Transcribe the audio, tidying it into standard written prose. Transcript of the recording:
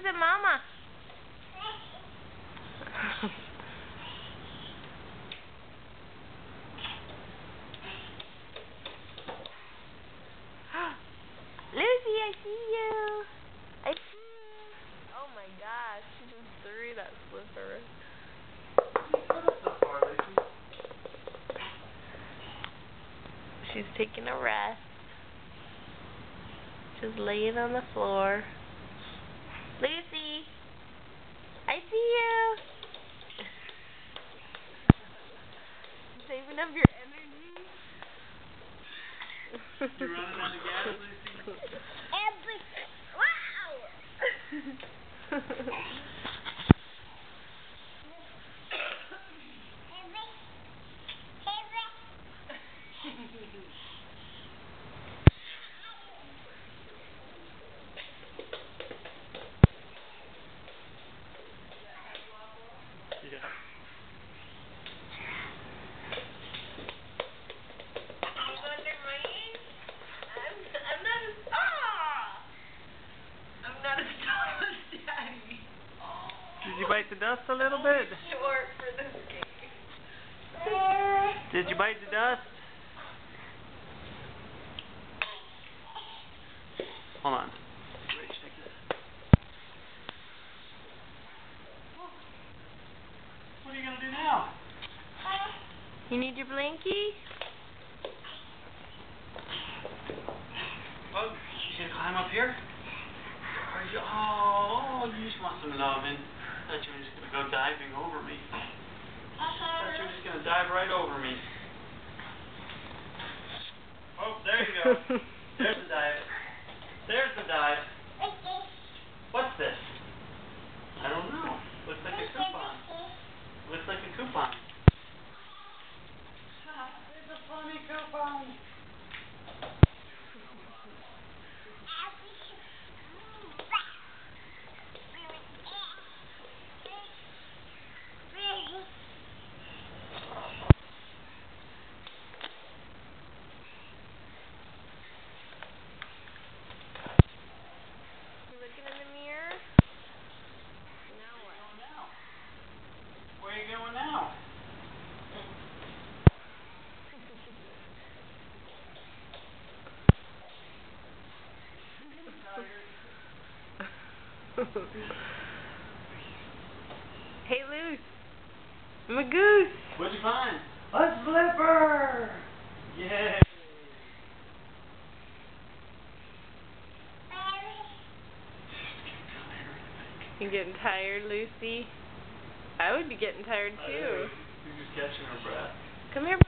at Mama. Lucy, I see you. I see you. Oh my gosh, she just threw that slipper. She's taking a rest. Just laying on the floor. Lucy, I see you. Saving up your energy. You running out of gas, Lucy? Wow! Yeah. Did you bite the dust a little bit? Short for this game. Did you bite the dust? Hold on. What are you gonna do now? You need your blankie? Oh, you gonna climb up here? Or you just want some loving. I thought you were just gonna go diving over me. I thought you were just gonna dive right over me. Oh, there you go. There's the dive. There's the dive. What's this? I don't know. Looks like a coupon. Looks like a coupon. It's a funny coupon. You looking in the mirror? Now what? Where are you going now? Hey, Luce. I'm a goose. What'd you find? A slipper! Yay! You getting tired, Lucy? I would be getting tired too. You're just catching her breath. Come here.